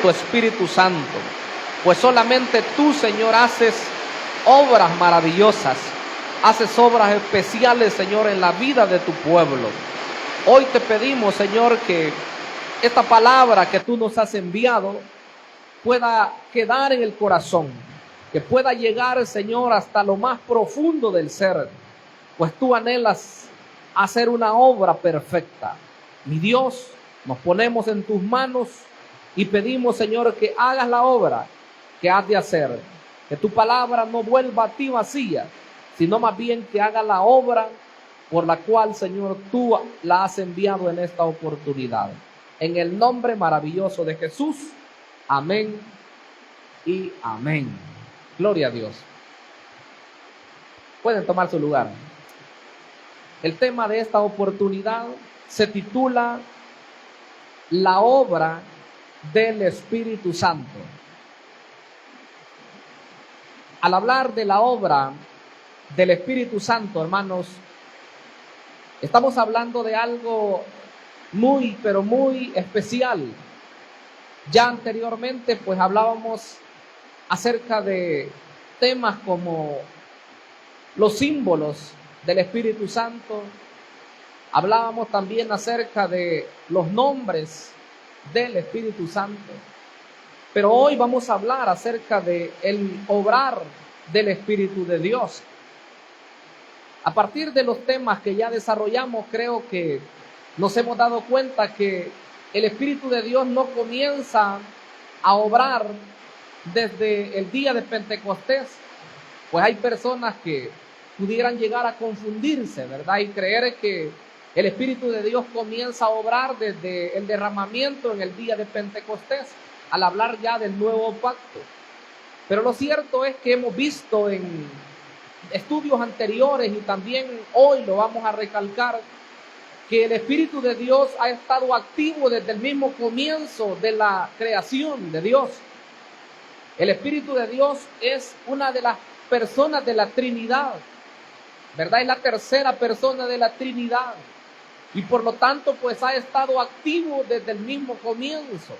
tu Espíritu Santo, pues solamente tú, Señor, haces obras maravillosas, haces obras especiales, Señor, en la vida de tu pueblo. Hoy te pedimos, Señor, que esta palabra que tú nos has enviado pueda quedar en el corazón, que pueda llegar, Señor, hasta lo más profundo del ser, pues tú anhelas hacer una obra perfecta. Mi Dios, nos ponemos en tus manos y pedimos, Señor, que hagas la obra que has de hacer, que tu palabra no vuelva a ti vacía, sino más bien que haga la obra por la cual, Señor, tú la has enviado en esta oportunidad. En el nombre maravilloso de Jesús, amén y amén. Gloria a Dios. Pueden tomar su lugar. El tema de esta oportunidad se titula La obra del Espíritu Santo. Al hablar de la obra del Espíritu Santo, hermanos, estamos hablando de algo muy, pero muy especial. Ya anteriormente, pues hablábamos acerca de temas como los símbolos del Espíritu Santo. Hablábamos también acerca de los nombres del Espíritu Santo. Pero hoy vamos a hablar acerca de el obrar del Espíritu de Dios. A partir de los temas que ya desarrollamos, creo que nos hemos dado cuenta que el Espíritu de Dios no comienza a obrar desde el día de Pentecostés. Pues hay personas que pudieran llegar a confundirse, ¿verdad? Y creer que el Espíritu de Dios comienza a obrar desde el derramamiento en el día de Pentecostés, al hablar ya del nuevo pacto. Pero lo cierto es que hemos visto en estudios anteriores y también hoy lo vamos a recalcar, que el Espíritu de Dios ha estado activo desde el mismo comienzo de la creación de Dios. El Espíritu de Dios es una de las personas de la Trinidad, ¿verdad? Es la tercera persona de la Trinidad y por lo tanto pues ha estado activo desde el mismo comienzo.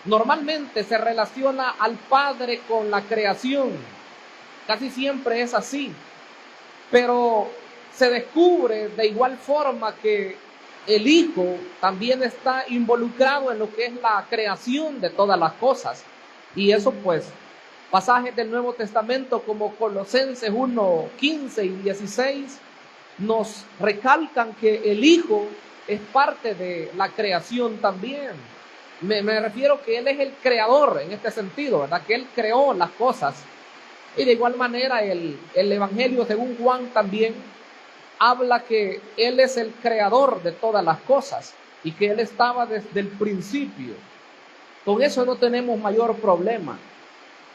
Normalmente se relaciona al Padre con la creación, casi siempre es así, pero se descubre de igual forma que el Hijo también está involucrado en lo que es la creación de todas las cosas. Y eso pues, pasajes del Nuevo Testamento como Colosenses 1, 15 y 16 nos recalcan que el Hijo es parte de la creación también. Me refiero que Él es el creador en este sentido, ¿verdad? Que Él creó las cosas. Y de igual manera el Evangelio según Juan también habla que Él es el creador de todas las cosas y que Él estaba desde el principio. Con eso no tenemos mayor problema.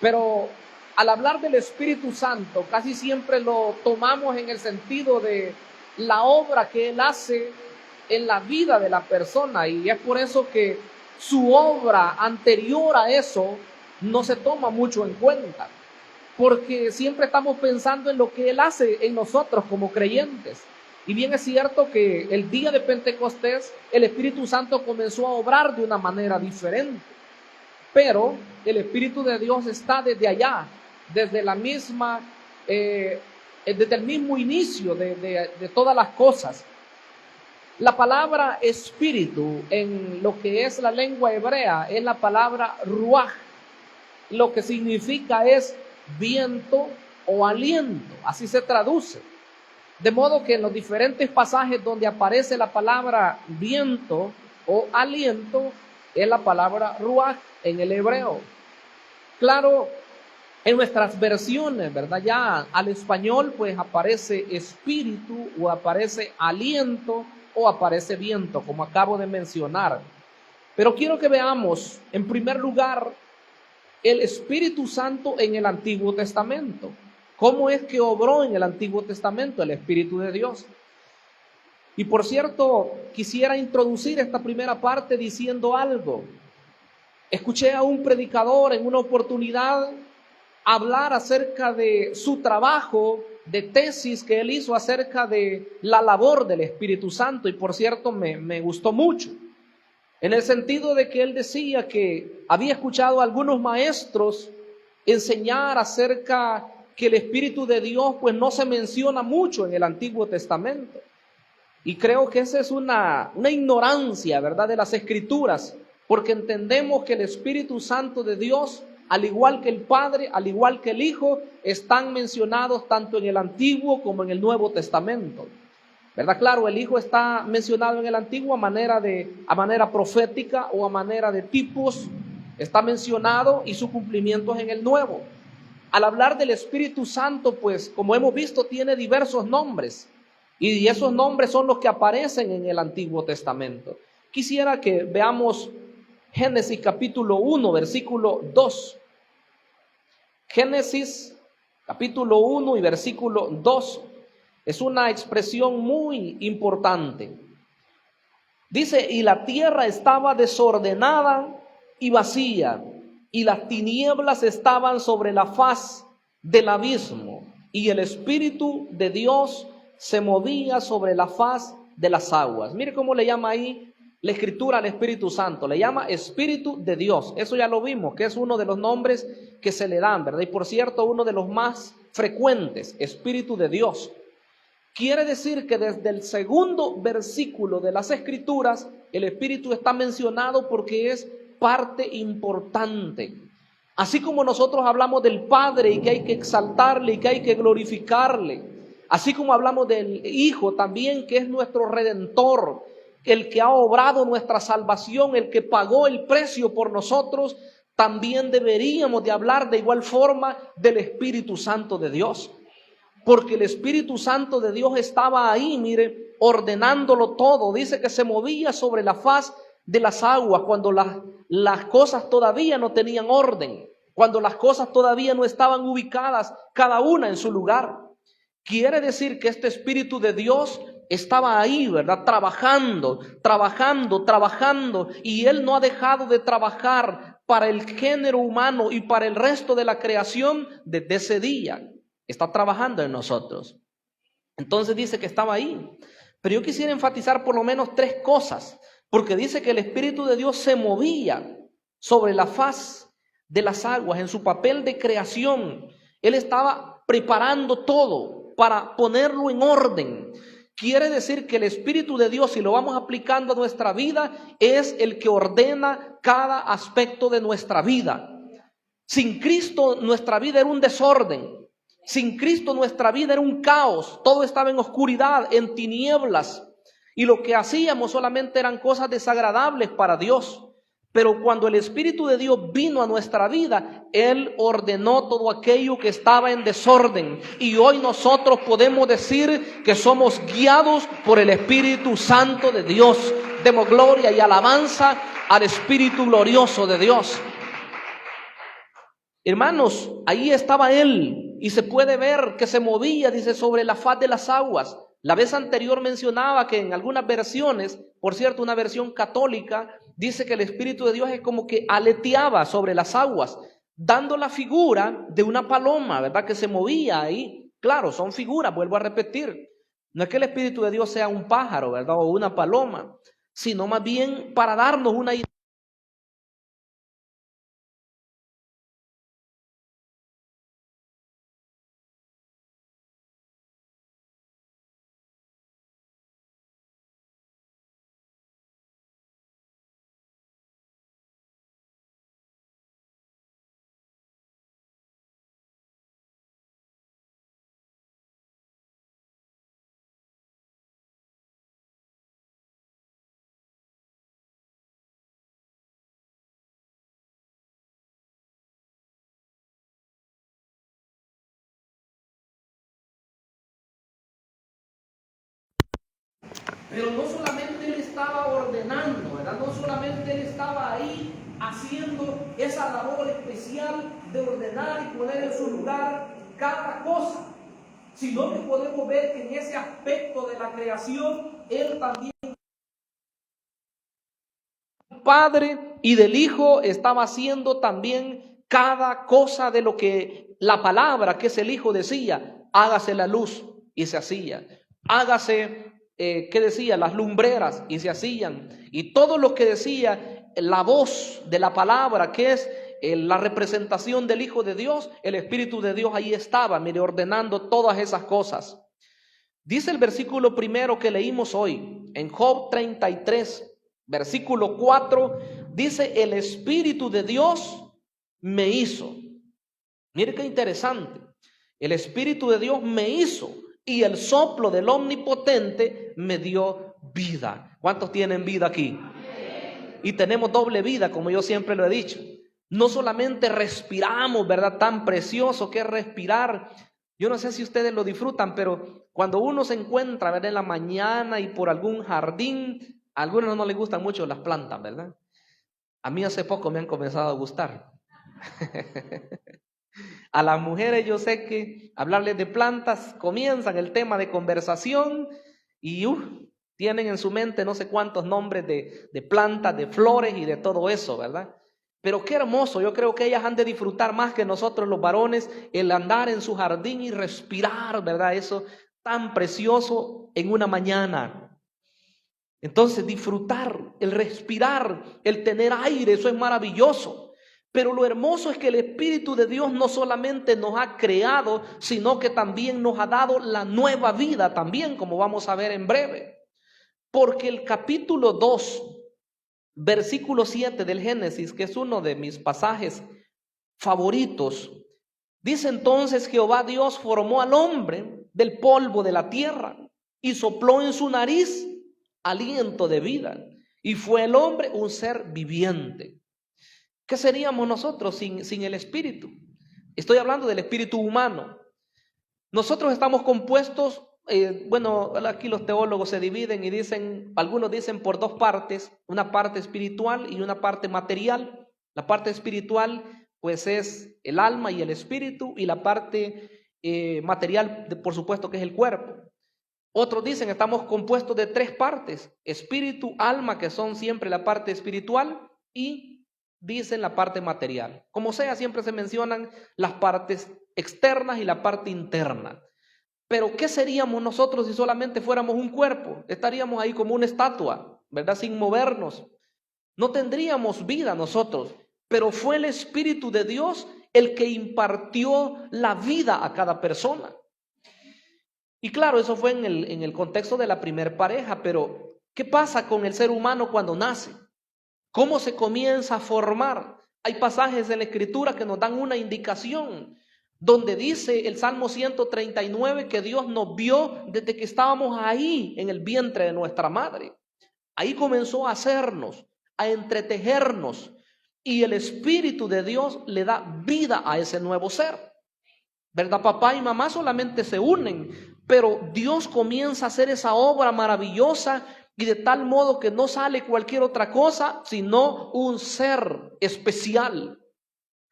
Pero al hablar del Espíritu Santo, casi siempre lo tomamos en el sentido de la obra que Él hace en la vida de la persona. Y es por eso que su obra anterior a eso no se toma mucho en cuenta. Porque siempre estamos pensando en lo que Él hace en nosotros como creyentes. Y bien es cierto que el día de Pentecostés el Espíritu Santo comenzó a obrar de una manera diferente. Pero el Espíritu de Dios está desde allá, desde la misma, desde el mismo inicio de todas las cosas. La palabra espíritu en lo que es la lengua hebrea es la palabra ruaj. Lo que significa es viento o aliento, así se traduce. De modo que en los diferentes pasajes donde aparece la palabra viento o aliento, es la palabra ruaj en el hebreo. Claro, en nuestras versiones, ¿verdad? Ya al español pues aparece espíritu o aparece aliento o aparece viento, como acabo de mencionar. Pero quiero que veamos, en primer lugar, el Espíritu Santo en el Antiguo Testamento. ¿Cómo es que obró en el Antiguo Testamento el Espíritu de Dios? Y por cierto, quisiera introducir esta primera parte diciendo algo. Escuché a un predicador en una oportunidad hablar acerca de su trabajo de tesis que él hizo acerca de la labor del Espíritu Santo, y por cierto me gustó mucho. en el sentido de que él decía que había escuchado a algunos maestros enseñar acerca que el Espíritu de Dios pues no se menciona mucho en el Antiguo Testamento. Y creo que esa es una ignorancia, ¿verdad?, de las Escrituras, porque entendemos que el Espíritu Santo de Dios, al igual que el Padre, al igual que el Hijo, están mencionados tanto en el Antiguo como en el Nuevo Testamento, ¿verdad? Claro, el Hijo está mencionado en el Antiguo a manera profética o a manera de tipos, está mencionado, y su cumplimiento es en el Nuevo. Al hablar del Espíritu Santo, pues, como hemos visto, tiene diversos nombres, y esos nombres son los que aparecen en el Antiguo Testamento. Quisiera que veamos Génesis capítulo 1, versículo 2. Génesis capítulo 1 y versículo 2 es una expresión muy importante. Dice: y la tierra estaba desordenada y vacía, y las tinieblas estaban sobre la faz del abismo, y el Espíritu de Dios se movía sobre la faz de las aguas. Mire cómo le llama ahí la Escritura al Espíritu Santo. Le llama Espíritu de Dios. Eso ya lo vimos, que es uno de los nombres que se le dan, ¿verdad? Y por cierto, uno de los más frecuentes, Espíritu de Dios. Quiere decir que desde el segundo versículo de las Escrituras, el Espíritu está mencionado porque es parte importante. Así como nosotros hablamos del Padre y que hay que exaltarle y que hay que glorificarle, así como hablamos del Hijo también, que es nuestro Redentor, el que ha obrado nuestra salvación, el que pagó el precio por nosotros, también deberíamos de hablar de igual forma del Espíritu Santo de Dios. Porque el Espíritu Santo de Dios estaba ahí, mire, ordenándolo todo. Dice que se movía sobre la faz de las aguas cuando las cosas todavía no tenían orden, cuando las cosas todavía no estaban ubicadas cada una en su lugar. Quiere decir que este Espíritu de Dios estaba ahí, ¿verdad? Trabajando, y Él no ha dejado de trabajar para el género humano y para el resto de la creación desde ese día. Está trabajando en nosotros. Entonces dice que estaba ahí. Pero yo quisiera enfatizar por lo menos tres cosas, porque dice que el Espíritu de Dios se movía sobre la faz de las aguas en su papel de creación. Él estaba preparando todo para ponerlo en orden. Quiere decir que el Espíritu de Dios, si lo vamos aplicando a nuestra vida, es el que ordena cada aspecto de nuestra vida. Sin Cristo nuestra vida era un desorden. Sin Cristo nuestra vida era un caos. Todo estaba en oscuridad, en tinieblas. Y lo que hacíamos solamente eran cosas desagradables para Dios. Pero cuando el Espíritu de Dios vino a nuestra vida, Él ordenó todo aquello que estaba en desorden. Y hoy nosotros podemos decir que somos guiados por el Espíritu Santo de Dios. Demos gloria y alabanza al Espíritu glorioso de Dios. Hermanos, ahí estaba Él y se puede ver que se movía, dice, sobre la faz de las aguas. La vez anterior mencionaba que en algunas versiones, por cierto, una versión católica, dice que el Espíritu de Dios es como que aleteaba sobre las aguas, dando la figura de una paloma, ¿verdad? Que se movía ahí. Claro, son figuras, vuelvo a repetir. No es que el Espíritu de Dios sea un pájaro, ¿verdad? O una paloma, sino más bien para darnos una idea. Pero no solamente Él estaba ordenando, ¿verdad? No solamente Él estaba ahí haciendo esa labor especial de ordenar y poner en su lugar cada cosa, sino que podemos ver que en ese aspecto de la creación, Él también, el Padre y del Hijo, estaba haciendo también cada cosa de lo que la palabra, que es el Hijo, decía: hágase la luz, y se hacía. Hágase ¿qué decía? Las lumbreras, y se hacían. Y todo lo que decía la voz de la palabra, que es la representación del Hijo de Dios, el Espíritu de Dios ahí estaba, mire, ordenando todas esas cosas. Dice el versículo primero que leímos hoy, en Job 33, versículo 4, dice: el Espíritu de Dios me hizo. Mire qué interesante. El Espíritu de Dios me hizo, y el soplo del Omnipotente me dio vida. ¿Cuántos tienen vida aquí? Y tenemos doble vida, como yo siempre lo he dicho. No solamente respiramos, ¿verdad? Tan precioso que es respirar. Yo no sé si ustedes lo disfrutan, pero cuando uno se encuentra, ¿verdad?, en la mañana y por algún jardín, a algunos no les gustan mucho las plantas, ¿verdad? A mí hace poco me han comenzado a gustar. A las mujeres yo sé que hablarles de plantas comienzan el tema de conversación y tienen en su mente no sé cuántos nombres de plantas, de flores y de todo eso, ¿verdad? Pero qué hermoso, yo creo que ellas han de disfrutar más que nosotros los varones el andar en su jardín y respirar, ¿verdad? Eso tan precioso en una mañana. Entonces disfrutar, el respirar, el tener aire, eso es maravilloso. Pero lo hermoso es que el Espíritu de Dios no solamente nos ha creado, sino que también nos ha dado la nueva vida también, como vamos a ver en breve. Porque el capítulo 2, versículo 7 del Génesis, que es uno de mis pasajes favoritos, dice: entonces Jehová Dios formó al hombre del polvo de la tierra y sopló en su nariz aliento de vida, y fue el hombre un ser viviente. ¿Qué seríamos nosotros sin el Espíritu? Estoy hablando del espíritu humano. Nosotros estamos compuestos, aquí los teólogos se dividen y dicen, algunos dicen por dos partes, una parte espiritual y una parte material. La parte espiritual pues es el alma y el espíritu, y la parte material, por supuesto, que es el cuerpo. Otros dicen estamos compuestos de tres partes: espíritu, alma, que son siempre la parte espiritual, y dicen la parte material. Como sea, siempre se mencionan las partes externas y la parte interna. Pero ¿qué seríamos nosotros si solamente fuéramos un cuerpo? Estaríamos ahí como una estatua, ¿verdad? Sin movernos. No tendríamos vida nosotros, pero fue el Espíritu de Dios el que impartió la vida a cada persona. Y claro, eso fue en el contexto de la primer pareja, pero ¿qué pasa con el ser humano cuando nace? ¿Cómo se comienza a formar? Hay pasajes de la Escritura que nos dan una indicación, donde dice el Salmo 139 que Dios nos vio desde que estábamos ahí en el vientre de nuestra madre. Ahí comenzó a hacernos, a entretejernos, y el Espíritu de Dios le da vida a ese nuevo ser. ¿Verdad? Papá y mamá solamente se unen, pero Dios comienza a hacer esa obra maravillosa, y de tal modo que no sale cualquier otra cosa, sino un ser especial.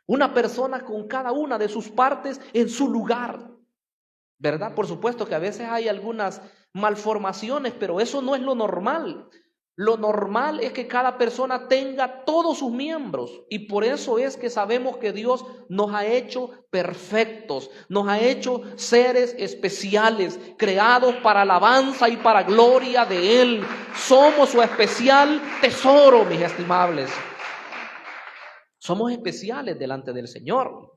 Una persona con cada una de sus partes en su lugar. ¿Verdad? Por supuesto que a veces hay algunas malformaciones, pero eso no es lo normal. Lo normal es que cada persona tenga todos sus miembros, y por eso es que sabemos que Dios nos ha hecho perfectos, nos ha hecho seres especiales, creados para alabanza y para gloria de Él. Somos su especial tesoro, mis estimables. Somos especiales delante del Señor.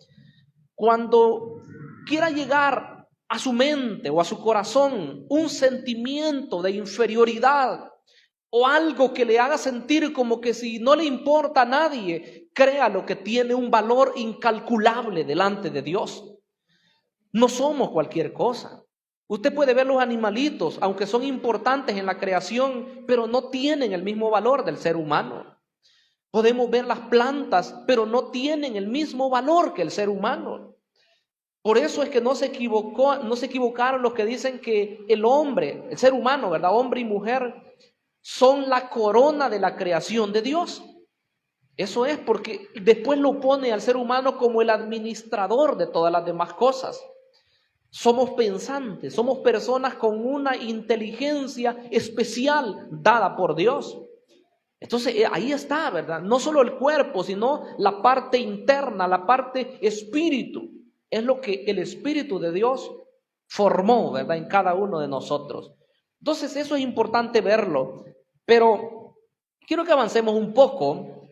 Cuando quiera llegar a su mente o a su corazón un sentimiento de inferioridad, o algo que le haga sentir como que si no le importa a nadie, créalo que tiene un valor incalculable delante de Dios. No somos cualquier cosa. Usted puede ver los animalitos, aunque son importantes en la creación, pero no tienen el mismo valor del ser humano. Podemos ver las plantas, pero no tienen el mismo valor que el ser humano. Por eso es que no se equivocaron los que dicen que el hombre, el ser humano, ¿verdad? Hombre y mujer, son la corona de la creación de Dios. Eso es porque después lo pone al ser humano como el administrador de todas las demás cosas. Somos pensantes, somos personas con una inteligencia especial dada por Dios. Entonces ahí está, ¿verdad? No solo el cuerpo, sino la parte interna, la parte espíritu. Es lo que el Espíritu de Dios formó, ¿verdad?, en cada uno de nosotros. Entonces eso es importante verlo, pero quiero que avancemos un poco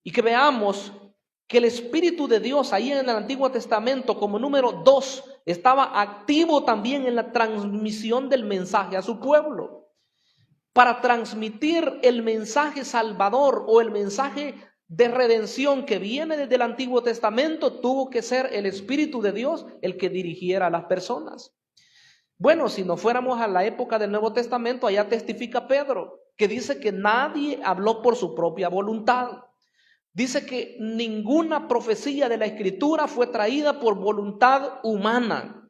y que veamos que el Espíritu de Dios ahí en el Antiguo Testamento como número 2 estaba activo también en la transmisión del mensaje a su pueblo. Para transmitir el mensaje salvador o el mensaje de redención que viene desde el Antiguo Testamento, tuvo que ser el Espíritu de Dios el que dirigiera a las personas. Bueno, si nos fuéramos a la época del Nuevo Testamento, allá testifica Pedro, que dice que nadie habló por su propia voluntad. Dice que ninguna profecía de la Escritura fue traída por voluntad humana.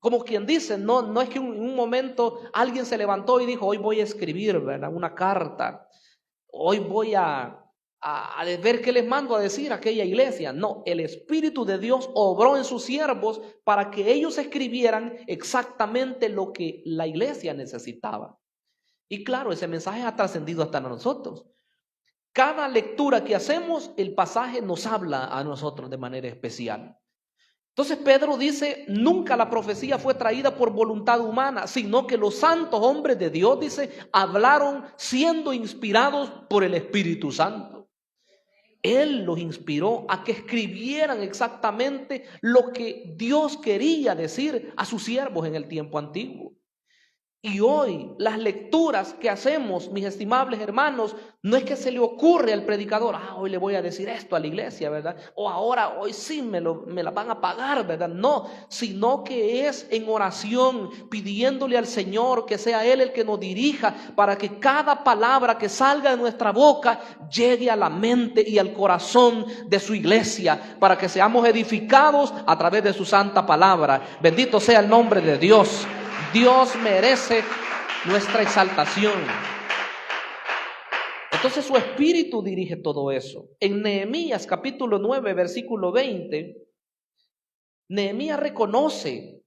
Como quien dice, no es que en un momento alguien se levantó y dijo, hoy voy a escribir, ¿verdad?, una carta. Hoy voy a ver qué les mando a decir a aquella iglesia. No, el Espíritu de Dios obró en sus siervos para que ellos escribieran exactamente lo que la iglesia necesitaba. Y claro, ese mensaje ha trascendido hasta nosotros. Cada lectura que hacemos, el pasaje nos habla a nosotros de manera especial. Entonces Pedro dice, nunca la profecía fue traída por voluntad humana, sino que los santos hombres de Dios, dice, hablaron siendo inspirados por el Espíritu Santo. Él los inspiró a que escribieran exactamente lo que Dios quería decir a sus siervos en el tiempo antiguo. Y hoy las lecturas que hacemos, mis estimables hermanos, no es que se le ocurre al predicador, hoy le voy a decir esto a la iglesia, ¿verdad? O hoy sí me la van a pagar, ¿verdad? No, sino que es en oración, pidiéndole al Señor que sea Él el que nos dirija para que cada palabra que salga de nuestra boca llegue a la mente y al corazón de su iglesia, para que seamos edificados a través de su santa palabra. Bendito sea el nombre de Dios. Dios merece nuestra exaltación. Entonces su Espíritu dirige todo eso. En Nehemías capítulo 9, versículo 20, Nehemías reconoce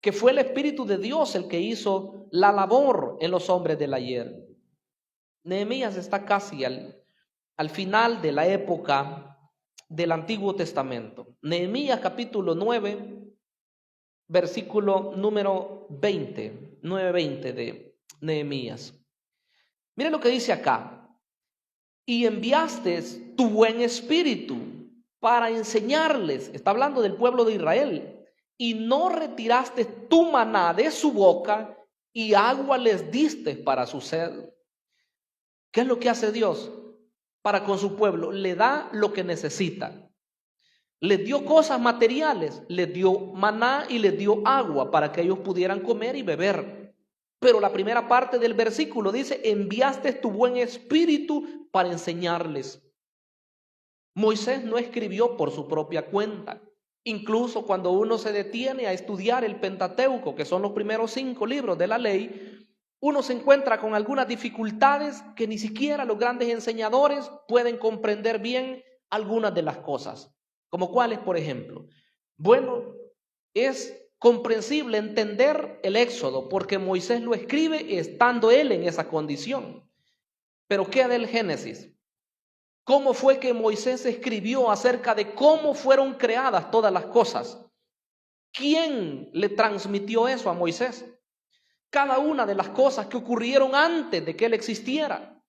que fue el Espíritu de Dios el que hizo la labor en los hombres del ayer. Nehemías está casi al final de la época del Antiguo Testamento. Nehemías capítulo 9, versículo número 20, 9:20 de Nehemías. Miren lo que dice acá. Y enviaste tu buen espíritu para enseñarles, está hablando del pueblo de Israel, y no retiraste tu maná de su boca y agua les diste para su sed. ¿Qué es lo que hace Dios para con su pueblo? Le da lo que necesita. Les dio cosas materiales, les dio maná y les dio agua para que ellos pudieran comer y beber. Pero la primera parte del versículo dice, enviaste tu buen espíritu para enseñarles. Moisés no escribió por su propia cuenta. Incluso cuando uno se detiene a estudiar el Pentateuco, que son los primeros 5 libros de la ley, uno se encuentra con algunas dificultades que ni siquiera los grandes enseñadores pueden comprender bien algunas de las cosas. ¿Como cuáles, por ejemplo? Bueno, es comprensible entender el Éxodo porque Moisés lo escribe estando él en esa condición. Pero ¿qué del Génesis? ¿Cómo fue que Moisés escribió acerca de cómo fueron creadas todas las cosas? ¿Quién le transmitió eso a Moisés? Cada una de las cosas que ocurrieron antes de que él existiera.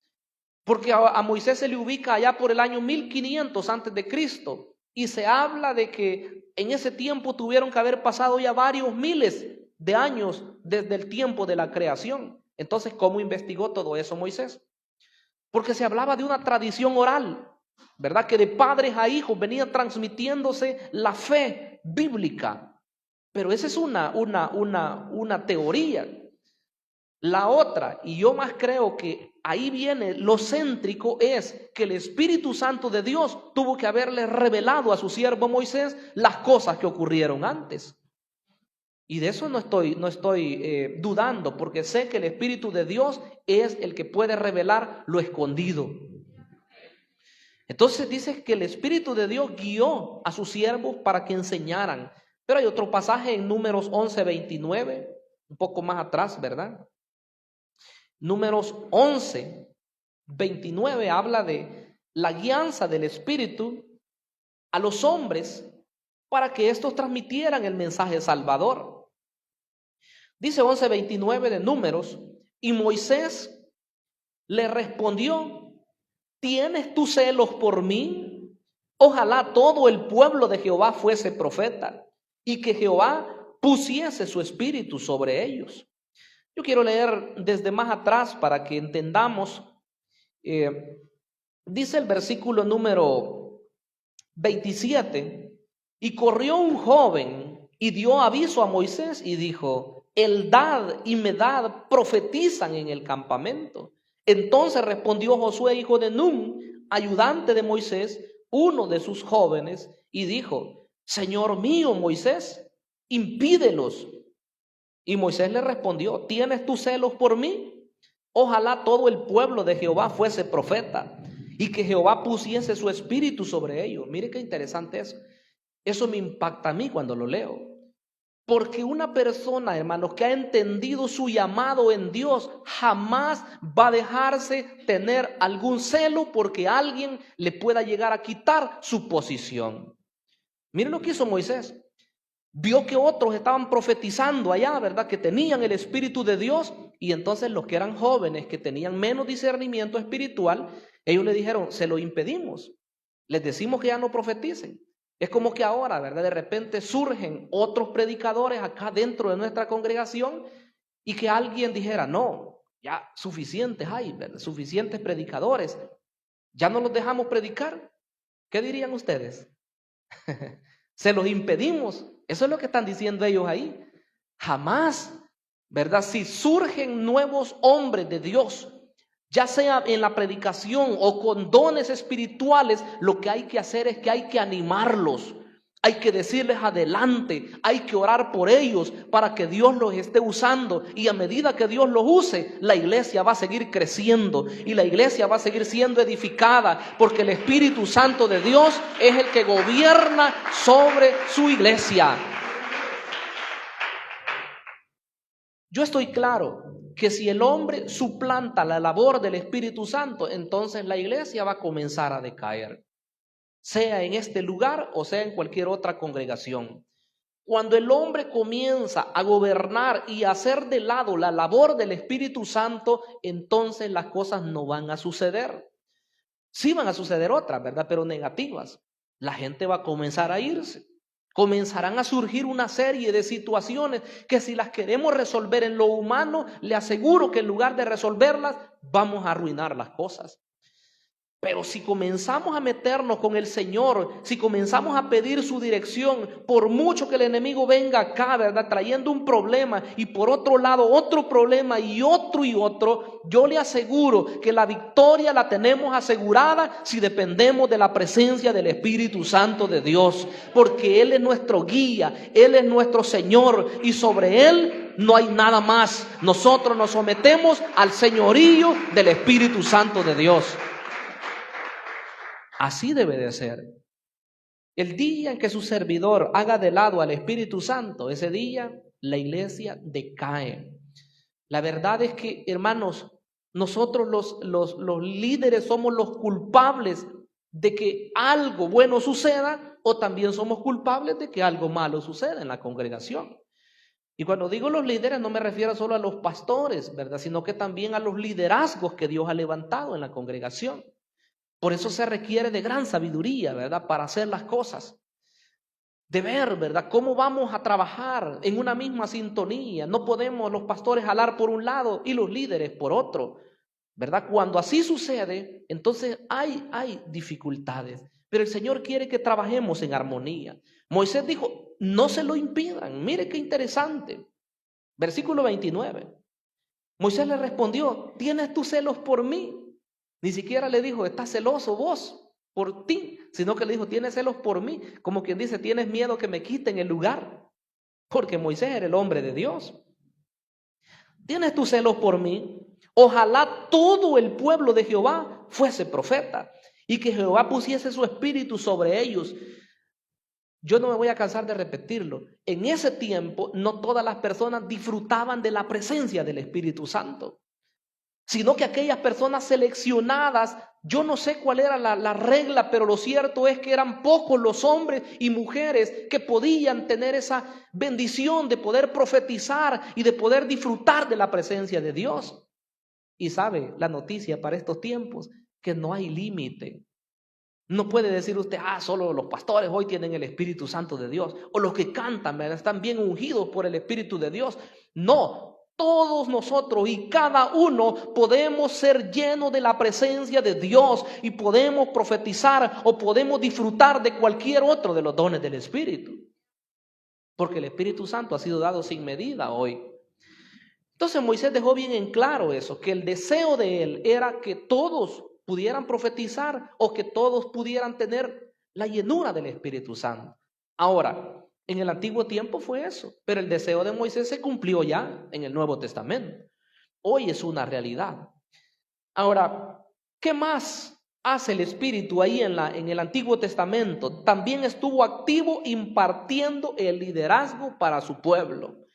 Porque a Moisés se le ubica allá por el año 1500 antes de Cristo. Y se habla de que en ese tiempo tuvieron que haber pasado ya varios miles de años desde el tiempo de la creación. Entonces, ¿cómo investigó todo eso Moisés? Porque se hablaba de una tradición oral, ¿verdad? Que de padres a hijos venía transmitiéndose la fe bíblica. Pero esa es una teoría. La otra, y yo más creo que ahí viene lo céntrico, es que el Espíritu Santo de Dios tuvo que haberle revelado a su siervo Moisés las cosas que ocurrieron antes. Y de eso no estoy dudando, porque sé que el Espíritu de Dios es el que puede revelar lo escondido. Entonces dice que el Espíritu de Dios guió a sus siervos para que enseñaran. Pero hay otro pasaje en Números 11:29, un poco más atrás, ¿verdad? Números 11:29 habla de la guianza del Espíritu a los hombres para que estos transmitieran el mensaje salvador. Dice 11:29 de Números, Y Moisés le respondió: ¿tienes tú celos por mí? Ojalá todo el pueblo de Jehová fuese profeta, y que Jehová pusiese su espíritu sobre ellos. Yo quiero leer desde más atrás para que entendamos. Dice el versículo número 27, y corrió un joven y dio aviso a Moisés y dijo: Eldad y Medad profetizan en el campamento. Entonces respondió Josué, hijo de Nun, ayudante de Moisés, uno de sus jóvenes, y dijo: Señor mío Moisés, impídelos. Y Moisés le respondió: ¿tienes tú celos por mí? Ojalá todo el pueblo de Jehová fuese profeta, y que Jehová pusiese su espíritu sobre ellos. Mire qué interesante eso. Eso me impacta a mí cuando lo leo. Porque una persona, hermanos, que ha entendido su llamado en Dios, jamás va a dejarse tener algún celo porque alguien le pueda llegar a quitar su posición. Miren lo que hizo Moisés. Vio que otros estaban profetizando allá, ¿verdad? Que tenían el Espíritu de Dios, y entonces los que eran jóvenes, que tenían menos discernimiento espiritual, ellos le dijeron: se lo impedimos, les decimos que ya no profeticen. Es como que ahora, ¿verdad? De repente surgen otros predicadores acá dentro de nuestra congregación y que alguien dijera: no, ya suficientes hay, ¿verdad? Suficientes predicadores, ya no los dejamos predicar. ¿Qué dirían ustedes? Se los impedimos. Eso es lo que están diciendo ellos ahí. Jamás, ¿verdad? Si surgen nuevos hombres de Dios, ya sea en la predicación o con dones espirituales, lo que hay que hacer es que hay que animarlos. Hay que decirles adelante, hay que orar por ellos para que Dios los esté usando, y a medida que Dios los use, la iglesia va a seguir creciendo y la iglesia va a seguir siendo edificada, porque el Espíritu Santo de Dios es el que gobierna sobre su iglesia. Yo estoy claro que si el hombre suplanta la labor del Espíritu Santo, entonces la iglesia va a comenzar a decaer, sea en este lugar o sea en cualquier otra congregación. Cuando el hombre comienza a gobernar y a hacer de lado la labor del Espíritu Santo, entonces las cosas no van a suceder. Sí van a suceder otras, ¿verdad? Pero negativas. La gente va a comenzar a irse. Comenzarán a surgir una serie de situaciones que, si las queremos resolver en lo humano, le aseguro que en lugar de resolverlas, vamos a arruinar las cosas. Pero si comenzamos a meternos con el Señor, si comenzamos a pedir su dirección, por mucho que el enemigo venga acá, ¿verdad?, trayendo un problema, y por otro lado otro problema y otro, yo le aseguro que la victoria la tenemos asegurada si dependemos de la presencia del Espíritu Santo de Dios, porque Él es nuestro guía, Él es nuestro Señor, y sobre Él no hay nada más. Nosotros nos sometemos al señorío del Espíritu Santo de Dios. Así debe de ser. El día en que su servidor haga de lado al Espíritu Santo, ese día la iglesia decae. La verdad es que, hermanos, nosotros los líderes somos los culpables de que algo bueno suceda, o también somos culpables de que algo malo suceda en la congregación. Y cuando digo los líderes, no me refiero solo a los pastores, ¿verdad?, sino que también a los liderazgos que Dios ha levantado en la congregación. Por eso se requiere de gran sabiduría, ¿verdad?, para hacer las cosas. De ver, ¿verdad?, cómo vamos a trabajar en una misma sintonía. No podemos los pastores jalar por un lado y los líderes por otro, ¿verdad? Cuando así sucede, entonces hay dificultades. Pero el Señor quiere que trabajemos en armonía. Moisés dijo: no se lo impidan. Mire qué interesante. Versículo 29. Moisés le respondió: ¿tienes tú celos por mí? Ni siquiera le dijo: ¿estás celoso vos por ti? Sino que le dijo: ¿tienes celos por mí? Como quien dice: ¿tienes miedo que me quiten el lugar? Porque Moisés era el hombre de Dios. ¿Tienes tú celos por mí? Ojalá todo el pueblo de Jehová fuese profeta, y que Jehová pusiese su espíritu sobre ellos. Yo no me voy a cansar de repetirlo. En ese tiempo no todas las personas disfrutaban de la presencia del Espíritu Santo, sino que aquellas personas seleccionadas, yo no sé cuál era la regla, pero lo cierto es que eran pocos los hombres y mujeres que podían tener esa bendición de poder profetizar y de poder disfrutar de la presencia de Dios. Y sabe la noticia para estos tiempos que no hay límite. No puede decir usted, solo los pastores hoy tienen el Espíritu Santo de Dios, o los que cantan, ¿verdad?, están bien ungidos por el Espíritu de Dios. No, todos nosotros y cada uno podemos ser llenos de la presencia de Dios y podemos profetizar o podemos disfrutar de cualquier otro de los dones del Espíritu. Porque el Espíritu Santo ha sido dado sin medida hoy. Entonces Moisés dejó bien en claro eso, que el deseo de él era que todos pudieran profetizar o que todos pudieran tener la llenura del Espíritu Santo. Ahora, en el antiguo tiempo fue eso, pero el deseo de Moisés se cumplió ya en el Nuevo Testamento. Hoy es una realidad. Ahora, ¿qué más hace el Espíritu ahí en el Antiguo Testamento? También estuvo activo impartiendo el liderazgo para su pueblo.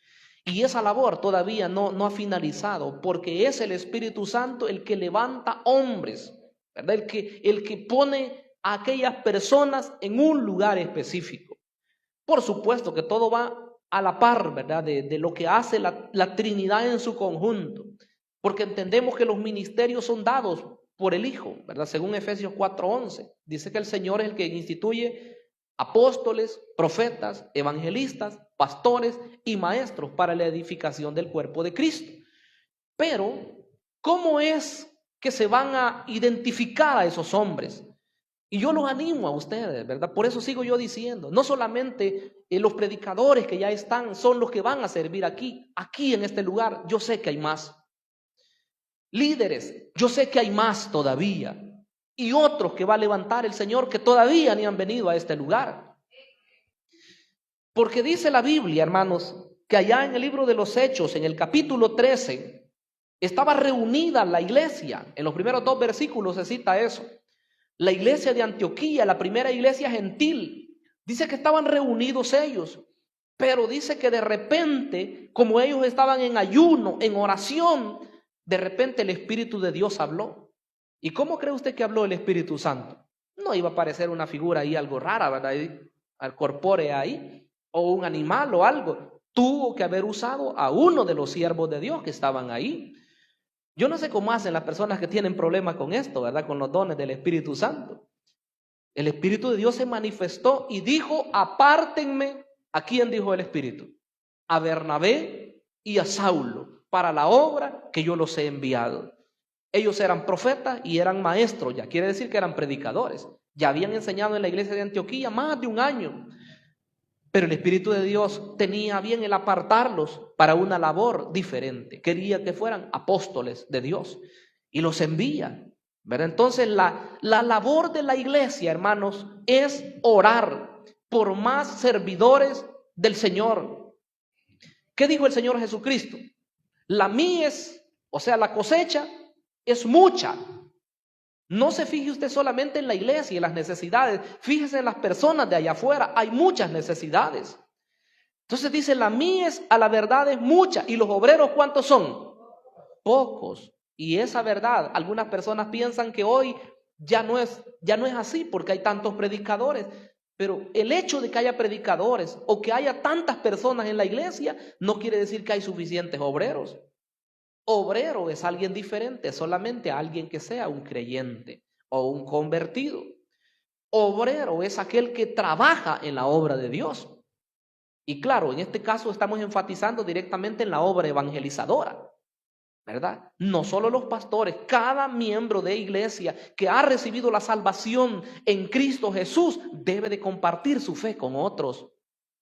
Y esa labor todavía no ha finalizado, porque es el Espíritu Santo el que levanta hombres, ¿verdad? El que pone a aquellas personas en un lugar específico. Por supuesto que todo va a la par, ¿verdad?, de lo que hace la Trinidad en su conjunto, porque entendemos que los ministerios son dados por el Hijo, ¿verdad? Según Efesios 4:11, dice que el Señor es el que instituye apóstoles, profetas, evangelistas, pastores y maestros para la edificación del cuerpo de Cristo. Pero, ¿cómo es que se van a identificar a esos hombres? Y yo los animo a ustedes, ¿verdad? Por eso sigo yo diciendo, no solamente los predicadores que ya están son los que van a servir aquí en este lugar, yo sé que hay más. Líderes, yo sé que hay más todavía. Y otros que va a levantar el Señor que todavía ni han venido a este lugar. Porque dice la Biblia, hermanos, que allá en el libro de los Hechos, en el capítulo 13, estaba reunida la iglesia. En los primeros 2 versículos se cita eso. La iglesia de Antioquía, la primera iglesia gentil, dice que estaban reunidos ellos, pero dice que de repente, como ellos estaban en ayuno, en oración, de repente el Espíritu de Dios habló. ¿Y cómo cree usted que habló el Espíritu Santo? No iba a parecer una figura ahí algo rara, ¿verdad? Al corpóreo ahí, o un animal o algo. Tuvo que haber usado a uno de los siervos de Dios que estaban ahí. Yo no sé cómo hacen las personas que tienen problemas con esto, ¿verdad? Con los dones del Espíritu Santo. El Espíritu de Dios se manifestó y dijo, apártenme. ¿A quién dijo el Espíritu? A Bernabé y a Saulo, para la obra que yo los he enviado. Ellos eran profetas y eran maestros, ya quiere decir que eran predicadores. Ya habían enseñado en la iglesia de Antioquía más de un año. Pero el Espíritu de Dios tenía bien el apartarlos para una labor diferente. Quería que fueran apóstoles de Dios y los envía, ¿verdad? Entonces la labor de la iglesia, hermanos, es orar por más servidores del Señor. ¿Qué dijo el Señor Jesucristo? La mies, o sea, la cosecha, es mucha. No se fije usted solamente en la iglesia y en las necesidades, fíjese en las personas de allá afuera, hay muchas necesidades. Entonces dice, la mies a la verdad es mucha, y los obreros ¿cuántos son? Pocos. Y esa verdad, algunas personas piensan que hoy ya no es así porque hay tantos predicadores, pero el hecho de que haya predicadores o que haya tantas personas en la iglesia no quiere decir que hay suficientes obreros. Obrero es alguien diferente, solamente alguien que sea un creyente o un convertido. Obrero es aquel que trabaja en la obra de Dios. Y claro, en este caso estamos enfatizando directamente en la obra evangelizadora, ¿verdad? No solo los pastores, cada miembro de iglesia que ha recibido la salvación en Cristo Jesús debe de compartir su fe con otros.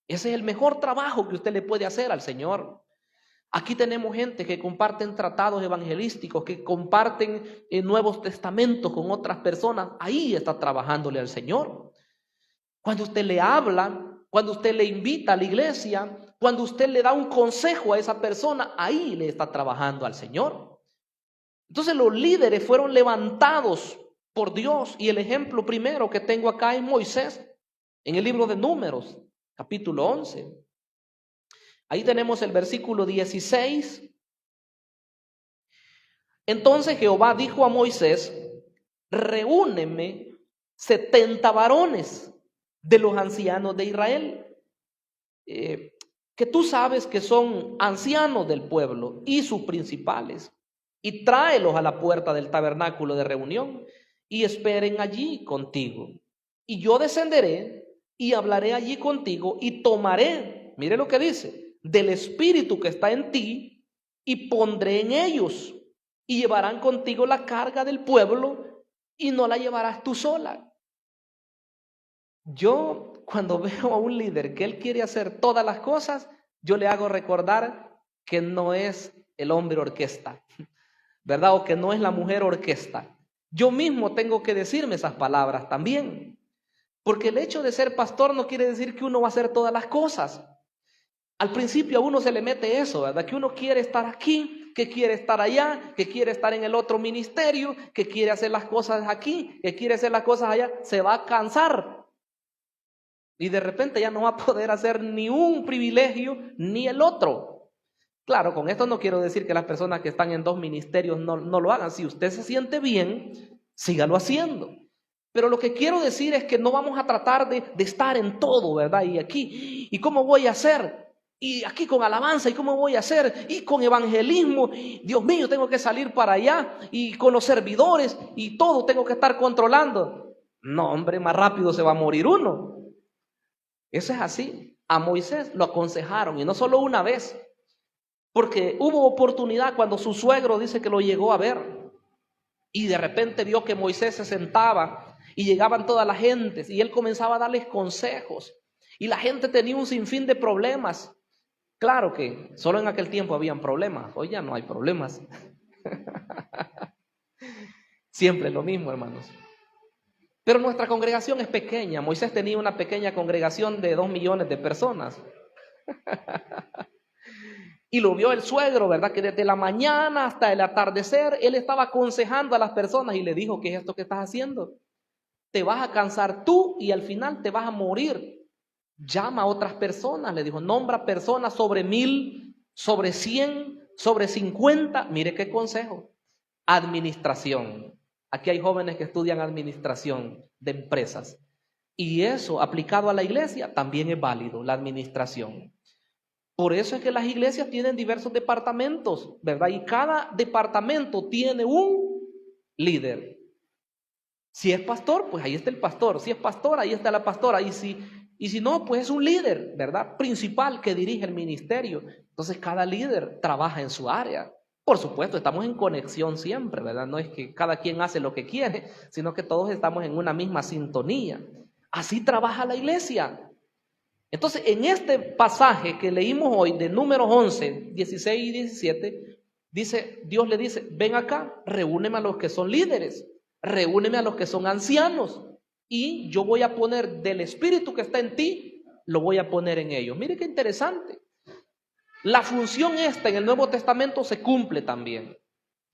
Ese es el mejor trabajo que usted le puede hacer al Señor. Aquí tenemos gente que comparten tratados evangelísticos, que comparten Nuevos Testamentos con otras personas. Ahí está trabajándole al Señor. Cuando usted le habla, cuando usted le invita a la iglesia, cuando usted le da un consejo a esa persona, ahí le está trabajando al Señor. Entonces los líderes fueron levantados por Dios, y el ejemplo primero que tengo acá es Moisés, en el libro de Números, capítulo 11. Ahí tenemos el versículo 16. Entonces Jehová dijo a Moisés, reúneme 70 varones de los ancianos de Israel, que tú sabes que son ancianos del pueblo y sus principales, y tráelos a la puerta del tabernáculo de reunión y esperen allí contigo. Y yo descenderé y hablaré allí contigo y tomaré, mire lo que dice, del espíritu que está en ti y pondré en ellos y llevarán contigo la carga del pueblo y no la llevarás tú sola. Yo cuando veo a un líder que él quiere hacer todas las cosas, yo le hago recordar que no es el hombre orquesta, ¿verdad? O que no es la mujer orquesta. Yo mismo tengo que decirme esas palabras también. Porque el hecho de ser pastor no quiere decir que uno va a hacer todas las cosas. Al principio a uno se le mete eso, ¿verdad? Que uno quiere estar aquí, que quiere estar allá, que quiere estar en el otro ministerio, que quiere hacer las cosas aquí, que quiere hacer las cosas allá. Se va a cansar. Y de repente ya no va a poder hacer ni un privilegio ni el otro. Claro, con esto no quiero decir que las personas que están en dos ministerios no lo hagan. Si usted se siente bien, sígalo haciendo. Pero lo que quiero decir es que no vamos a tratar de estar en todo, ¿verdad? Y aquí, ¿y cómo voy a hacer? Y aquí con alabanza, ¿y cómo voy a hacer? Y con evangelismo, Dios mío, tengo que salir para allá. Y con los servidores, y todo tengo que estar controlando. No, hombre, más rápido se va a morir uno. Eso es así. A Moisés lo aconsejaron, y no solo una vez. Porque hubo oportunidad cuando su suegro dice que lo llegó a ver. Y de repente vio que Moisés se sentaba y llegaban todas las gentes y él comenzaba a darles consejos. Y la gente tenía un sinfín de problemas. Claro que solo en aquel tiempo habían problemas. Hoy ya no hay problemas. Siempre es lo mismo, hermanos. Pero nuestra congregación es pequeña. Moisés tenía una pequeña congregación de 2 millones de personas. Y lo vio el suegro, ¿verdad? Que desde la mañana hasta el atardecer, él estaba aconsejando a las personas y le dijo, ¿qué es esto que estás haciendo? Te vas a cansar tú y al final te vas a morir. Llama a otras personas, le dijo, nombra personas sobre 1000, sobre 100, sobre 50. Mire qué consejo. Administración. Aquí hay jóvenes que estudian administración de empresas. Y eso aplicado a la iglesia también es válido, la administración. Por eso es que las iglesias tienen diversos departamentos, ¿verdad? Y cada departamento tiene un líder. Si es pastor, pues ahí está el pastor. Si es pastora, ahí está la pastora. Y si no, pues es un líder, ¿verdad? Principal que dirige el ministerio. Entonces cada líder trabaja en su área. Por supuesto, estamos en conexión siempre, ¿verdad? No es que cada quien hace lo que quiere, sino que todos estamos en una misma sintonía. Así trabaja la iglesia. Entonces, en este pasaje que leímos hoy de Números 11, 16 y 17, Dios le dice, ven acá, reúneme a los que son líderes, reúneme a los que son ancianos, y yo voy a poner del espíritu que está en ti, lo voy a poner en ellos. Mire qué interesante. La función esta en el Nuevo Testamento se cumple también.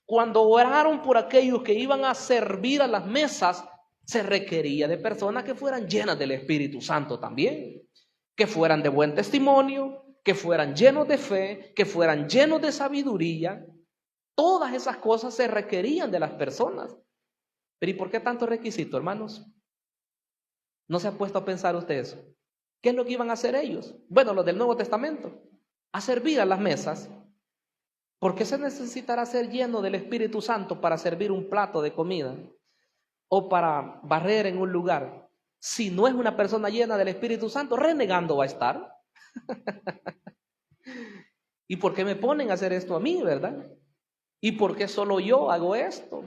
Cuando oraron por aquellos que iban a servir a las mesas, se requería de personas que fueran llenas del Espíritu Santo también. Que fueran de buen testimonio, que fueran llenos de fe, que fueran llenos de sabiduría. Todas esas cosas se requerían de las personas. Pero ¿y por qué tanto requisito, hermanos? ¿No se ha puesto a pensar usted eso? ¿Qué es lo que iban a hacer ellos? Bueno, los del Nuevo Testamento, a servir a las mesas. ¿Por qué se necesitará ser lleno del Espíritu Santo para servir un plato de comida? O para barrer en un lugar. Si no es una persona llena del Espíritu Santo, renegando va a estar. ¿Y por qué me ponen a hacer esto a mí, verdad? ¿Y por qué solo yo hago esto?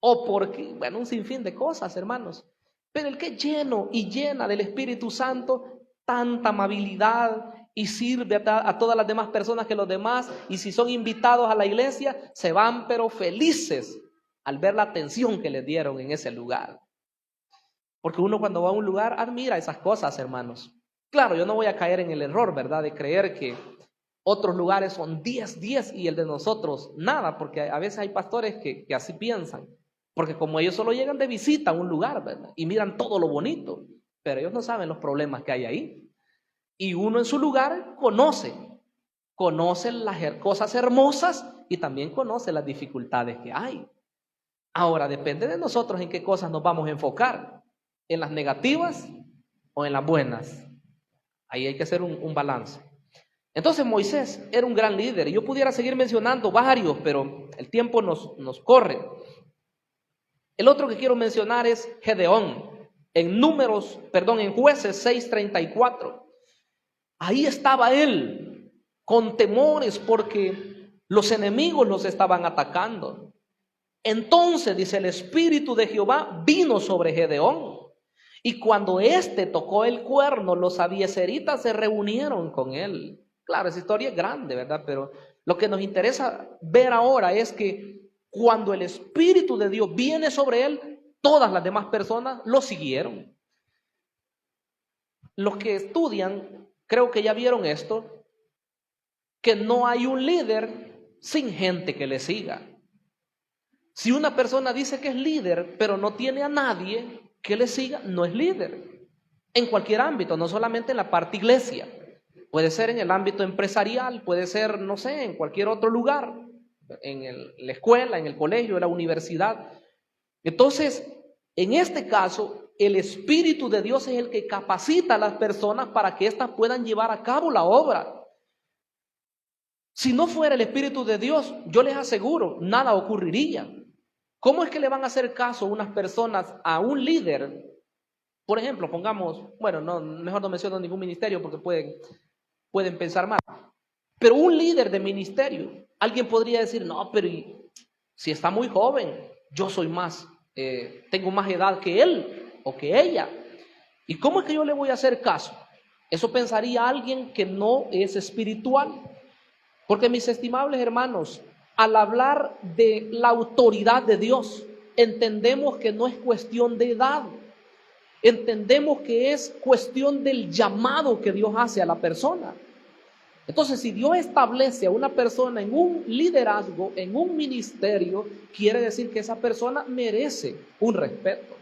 O porque, bueno, un sinfín de cosas, hermanos. Pero el que es lleno y llena del Espíritu Santo, tanta amabilidad y sirve a todas las demás personas que los demás, y si son invitados a la iglesia, se van pero felices al ver la atención que les dieron en ese lugar. Porque uno cuando va a un lugar admira esas cosas, hermanos. Claro, yo no voy a caer en el error, ¿verdad? De creer que otros lugares son 10 y el de nosotros nada, porque a veces hay pastores que así piensan. Porque como ellos solo llegan de visita a un lugar, ¿verdad? Y miran todo lo bonito, pero ellos no saben los problemas que hay ahí. Y uno en su lugar conoce las cosas hermosas y también conoce las dificultades que hay. Ahora, depende de nosotros en qué cosas nos vamos a enfocar. ¿En las negativas o en las buenas? Ahí hay que hacer un balance. Entonces Moisés era un gran líder. Yo pudiera seguir mencionando varios, pero el tiempo nos corre. El otro que quiero mencionar es Gedeón. En Jueces 6:34. Ahí estaba él, con temores porque los enemigos los estaban atacando. Entonces, dice, el Espíritu de Jehová vino sobre Gedeón. Y cuando éste tocó el cuerno, los abiezeritas se reunieron con él. Claro, esa historia es grande, ¿verdad? Pero lo que nos interesa ver ahora es que cuando el Espíritu de Dios viene sobre él, todas las demás personas lo siguieron. Los que estudian, creo que ya vieron esto, que no hay un líder sin gente que le siga. Si una persona dice que es líder, pero no tiene a nadie que le siga, no es líder. En cualquier ámbito, no solamente en la parte iglesia. Puede ser en el ámbito empresarial, puede ser, no sé, en cualquier otro lugar, en la escuela, en el colegio, en la universidad. Entonces, en este caso, el Espíritu de Dios es el que capacita a las personas para que éstas puedan llevar a cabo la obra. Si no fuera el Espíritu de Dios, yo les aseguro, nada ocurriría. ¿Cómo es que le van a hacer caso unas personas a un líder? Por ejemplo, pongamos, bueno, mejor no menciono ningún ministerio porque pueden pensar mal. Pero un líder de ministerio, alguien podría decir, no, pero si está muy joven, yo soy tengo más edad que él o que ella. ¿Y cómo es que yo le voy a hacer caso? Eso pensaría alguien que no es espiritual. Porque mis estimables hermanos, al hablar de la autoridad de Dios, entendemos que no es cuestión de edad. Entendemos que es cuestión del llamado que Dios hace a la persona. Entonces, si Dios establece a una persona en un liderazgo, en un ministerio, quiere decir que esa persona merece un respeto,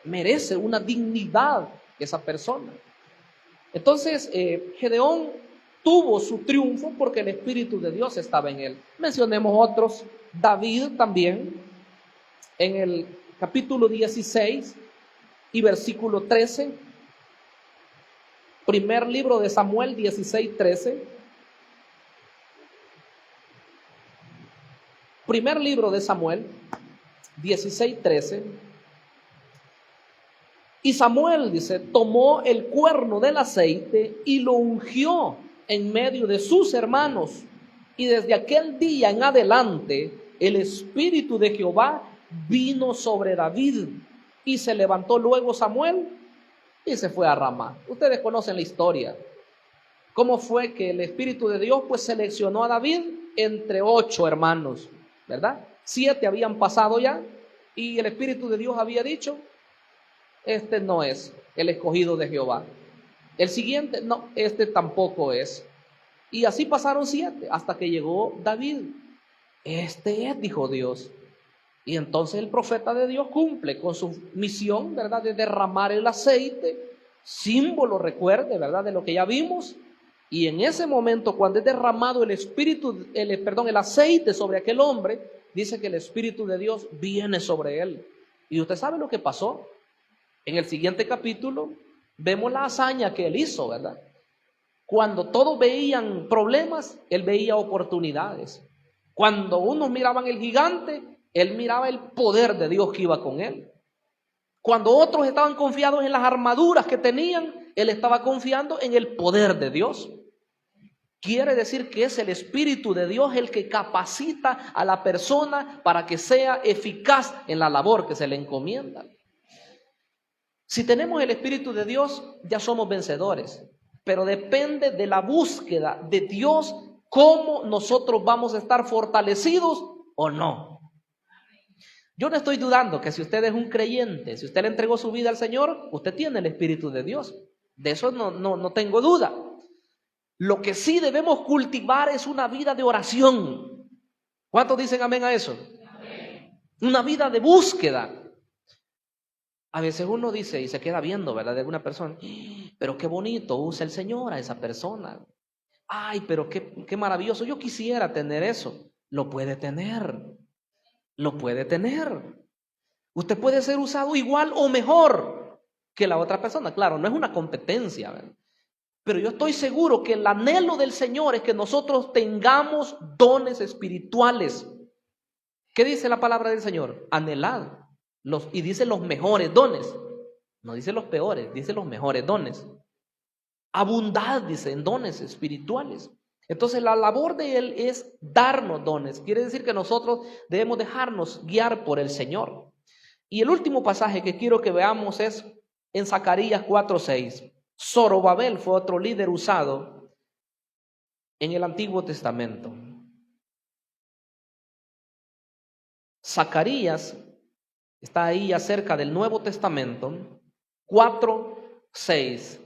merece una dignidad esa persona. Entonces, Gedeón tuvo su triunfo porque el Espíritu de Dios estaba en él. Mencionemos otros. David también, en el capítulo 16 y versículo 13. Primer libro de Samuel 16:13. Primer libro de Samuel 16:13. Y Samuel, dice, tomó el cuerno del aceite y lo ungió en medio de sus hermanos. Y desde aquel día en adelante, el Espíritu de Jehová vino sobre David. Y se levantó luego Samuel y se fue a Ramá. Ustedes conocen la historia. ¿Cómo fue que el Espíritu de Dios pues seleccionó a David entre 8 hermanos? ¿Verdad? 7 habían pasado ya y el Espíritu de Dios había dicho, este no es el escogido de Jehová. El siguiente, no, este tampoco es. Y así pasaron 7 hasta que llegó David. Este es, dijo Dios. Y entonces el profeta de Dios cumple con su misión, ¿verdad? De derramar el aceite, símbolo, recuerde, ¿verdad? De lo que ya vimos. Y en ese momento, cuando es derramado el aceite sobre aquel hombre, dice que el Espíritu de Dios viene sobre él. Y usted sabe lo que pasó. En el siguiente capítulo vemos la hazaña que él hizo, ¿verdad? Cuando todos veían problemas, él veía oportunidades. Cuando unos miraban el gigante, él miraba el poder de Dios que iba con él. Cuando otros estaban confiados en las armaduras que tenían, él estaba confiando en el poder de Dios. Quiere decir que es el Espíritu de Dios el que capacita a la persona para que sea eficaz en la labor que se le encomienda. Si tenemos el Espíritu de Dios, ya somos vencedores, pero depende de la búsqueda de Dios cómo nosotros vamos a estar fortalecidos o no. Yo no estoy dudando que si usted es un creyente, si usted le entregó su vida al Señor, usted tiene el Espíritu de Dios. De eso no tengo duda. Lo que sí debemos cultivar es una vida de oración. ¿Cuántos dicen amén a eso? Amén. Una vida de búsqueda. A veces uno dice y se queda viendo, ¿verdad? De alguna persona, pero qué bonito usa el Señor a esa persona. Ay, pero qué maravilloso. Yo quisiera tener eso. Lo puede tener. Lo puede tener. Usted puede ser usado igual o mejor que la otra persona. Claro, no es una competencia, ¿verdad? Pero yo estoy seguro que el anhelo del Señor es que nosotros tengamos dones espirituales. ¿Qué dice la palabra del Señor? Anhelad. Y dice los mejores dones. No dice los peores, dice los mejores dones. Abundad, dice, en dones espirituales. Entonces la labor de Él es darnos dones. Quiere decir que nosotros debemos dejarnos guiar por el Señor. Y el último pasaje que quiero que veamos es en Zacarías 4:6. Zorobabel fue otro líder usado en el Antiguo Testamento. Zacarías está ahí acerca del Nuevo Testamento, 4:6.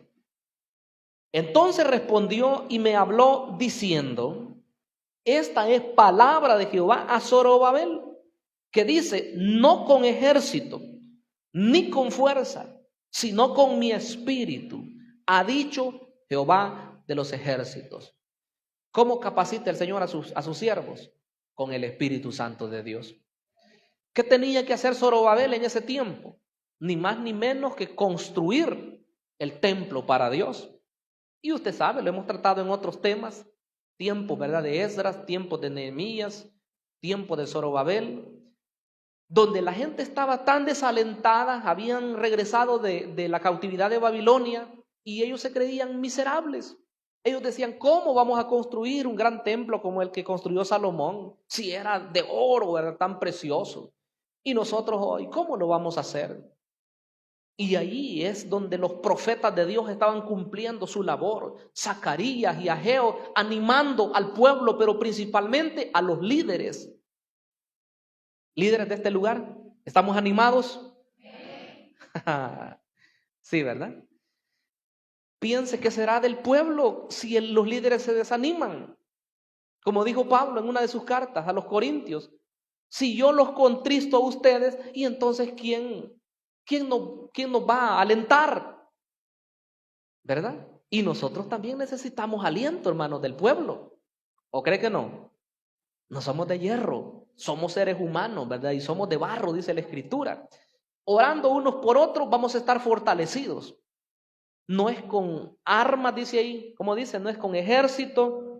Entonces respondió y me habló diciendo: esta es palabra de Jehová a Zorobabel, que dice: no con ejército, ni con fuerza, sino con mi espíritu, ha dicho Jehová de los ejércitos. ¿Cómo capacita el Señor a sus siervos? Con el Espíritu Santo de Dios. ¿Qué tenía que hacer Zorobabel en ese tiempo? Ni más ni menos que construir el templo para Dios. Y usted sabe, lo hemos tratado en otros temas, tiempo, ¿verdad?, de Esdras, tiempo de Nehemías, tiempo de Zorobabel, donde la gente estaba tan desalentada, habían regresado de la cautividad de Babilonia y ellos se creían miserables. Ellos decían: ¿cómo vamos a construir un gran templo como el que construyó Salomón? Si era de oro, era tan precioso. Y nosotros hoy, ¿cómo lo vamos a hacer? Y ahí es donde los profetas de Dios estaban cumpliendo su labor. Zacarías y Ageo animando al pueblo, pero principalmente a los líderes. Líderes de este lugar, ¿estamos animados? Sí, ¿verdad? Piense que será del pueblo si los líderes se desaniman. Como dijo Pablo en una de sus cartas a los Corintios: si yo los contristo a ustedes, ¿y entonces quién nos va a alentar? ¿Verdad? Y nosotros también necesitamos aliento, hermanos, del pueblo. ¿O cree que no? No somos de hierro, somos seres humanos, ¿verdad? Y somos de barro, dice la Escritura. Orando unos por otros vamos a estar fortalecidos. No es con armas, dice ahí, como dice, no es con ejército.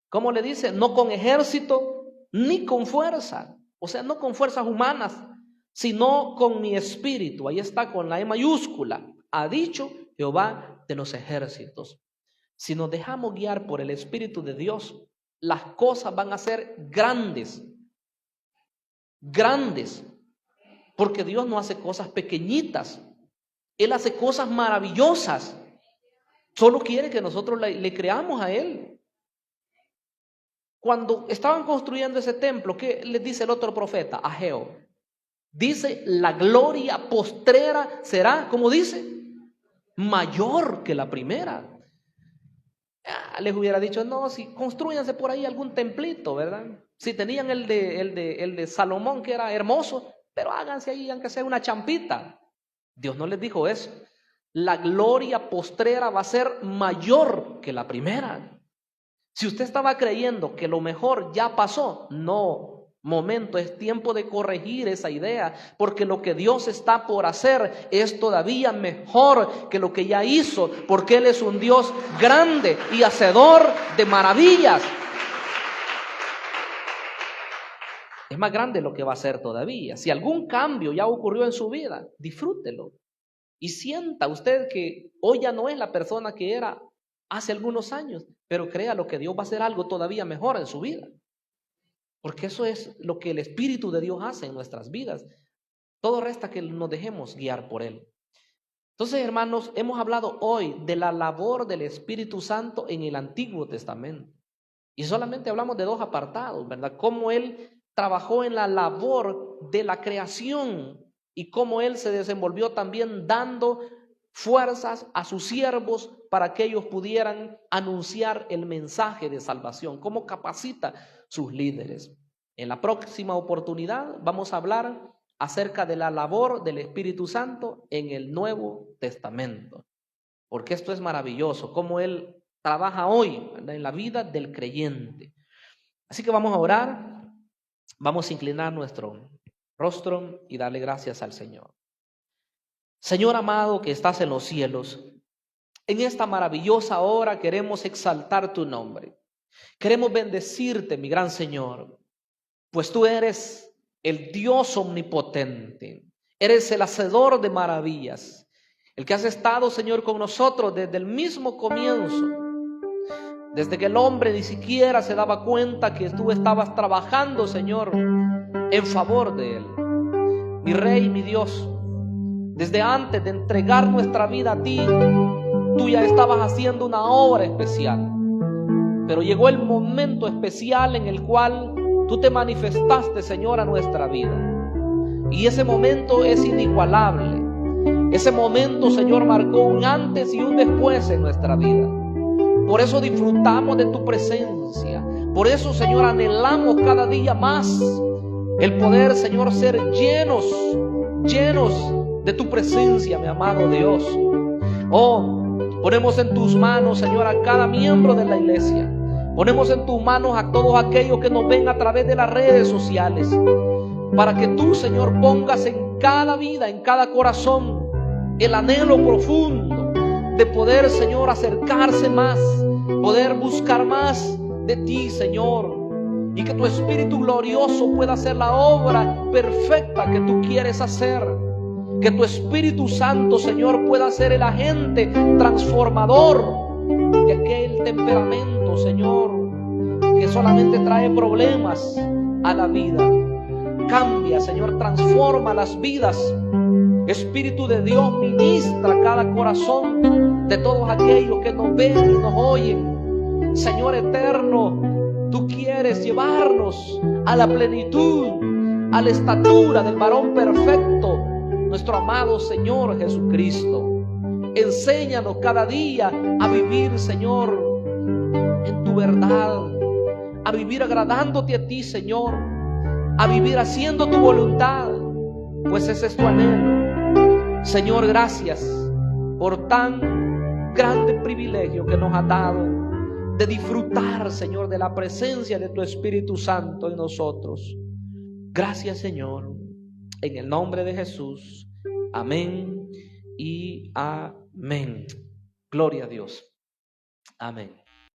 ¿Cómo le dice? No con ejército ni con fuerza. O sea, no con fuerzas humanas, sino con mi espíritu. Ahí está, con la E mayúscula. Ha dicho Jehová de los ejércitos. Si nos dejamos guiar por el Espíritu de Dios, las cosas van a ser grandes. Grandes. Porque Dios no hace cosas pequeñitas. Él hace cosas maravillosas. Solo quiere que nosotros le creamos a Él. Cuando estaban construyendo ese templo, ¿qué les dice el otro profeta? Ageo. Dice: la gloria postrera será, ¿cómo dice? Mayor que la primera. Les hubiera dicho: no, si construyanse por ahí algún templito, ¿verdad? Si tenían el de Salomón, que era hermoso, pero háganse ahí aunque sea una champita. Dios no les dijo eso. La gloria postrera va a ser mayor que la primera. Si usted estaba creyendo que lo mejor ya pasó, no, momento, es tiempo de corregir esa idea, porque lo que Dios está por hacer es todavía mejor que lo que ya hizo, porque Él es un Dios grande y hacedor de maravillas. Es más grande lo que va a hacer todavía. Si algún cambio ya ocurrió en su vida, disfrútelo. Y sienta usted que hoy ya no es la persona que era hace algunos años, pero créalo que Dios va a hacer algo todavía mejor en su vida. Porque eso es lo que el Espíritu de Dios hace en nuestras vidas. Todo resta que nos dejemos guiar por Él. Entonces, hermanos, hemos hablado hoy de la labor del Espíritu Santo en el Antiguo Testamento. Y solamente hablamos de dos apartados, ¿verdad? Cómo Él trabajó en la labor de la creación y cómo Él se desenvolvió también dando fuerzas a sus siervos para que ellos pudieran anunciar el mensaje de salvación. Cómo capacita sus líderes. En la próxima oportunidad vamos a hablar acerca de la labor del Espíritu Santo en el Nuevo Testamento. Porque esto es maravilloso, cómo Él trabaja hoy, ¿verdad?, en la vida del creyente. Así que vamos a orar, vamos a inclinar nuestro rostro y darle gracias al Señor. Señor amado que estás en los cielos, En esta maravillosa hora queremos exaltar tu nombre. Queremos bendecirte, mi gran Señor, pues tú eres el Dios omnipotente. Eres el hacedor de maravillas, el que has estado, Señor, con nosotros desde el mismo comienzo, desde que el hombre ni siquiera se daba cuenta que tú estabas trabajando, Señor, en favor de él. Mi Rey, mi Dios, desde antes de entregar nuestra vida a ti, tú ya estabas haciendo una obra especial. Pero llegó el momento especial en el cual tú te manifestaste, Señor, a nuestra vida. Y ese momento es inigualable. Ese momento, Señor, marcó un antes y un después en nuestra vida. Por eso disfrutamos de tu presencia. Por eso, Señor, anhelamos cada día más el poder, Señor, ser llenos de tu presencia, mi amado Dios. Oh, ponemos en tus manos, Señor, a cada miembro de la iglesia. Ponemos en tus manos a todos aquellos que nos ven a través de las redes sociales, para que tú, Señor, pongas en cada vida, en cada corazón, el anhelo profundo de poder, Señor, acercarse más, poder buscar más de ti, Señor, y que tu Espíritu glorioso pueda hacer la obra perfecta que tú quieres hacer. Que tu Espíritu Santo, Señor, pueda ser el agente transformador de aquel temperamento, Señor, que solamente trae problemas a la vida. Cambia, Señor, transforma las vidas. Espíritu de Dios, ministra cada corazón de todos aquellos que nos ven y nos oyen. Señor eterno, tú quieres llevarnos a la plenitud, a la estatura del varón perfecto, nuestro amado Señor Jesucristo. Enséñanos cada día a vivir, Señor, en tu verdad, a vivir agradándote a ti, Señor, a vivir haciendo tu voluntad, pues ese es tu anhelo. Señor, gracias por tan grande privilegio que nos has dado de disfrutar, Señor, de la presencia de tu Espíritu Santo en nosotros. Gracias, Señor, en el nombre de Jesús. Amén y amén. Gloria a Dios. Amén.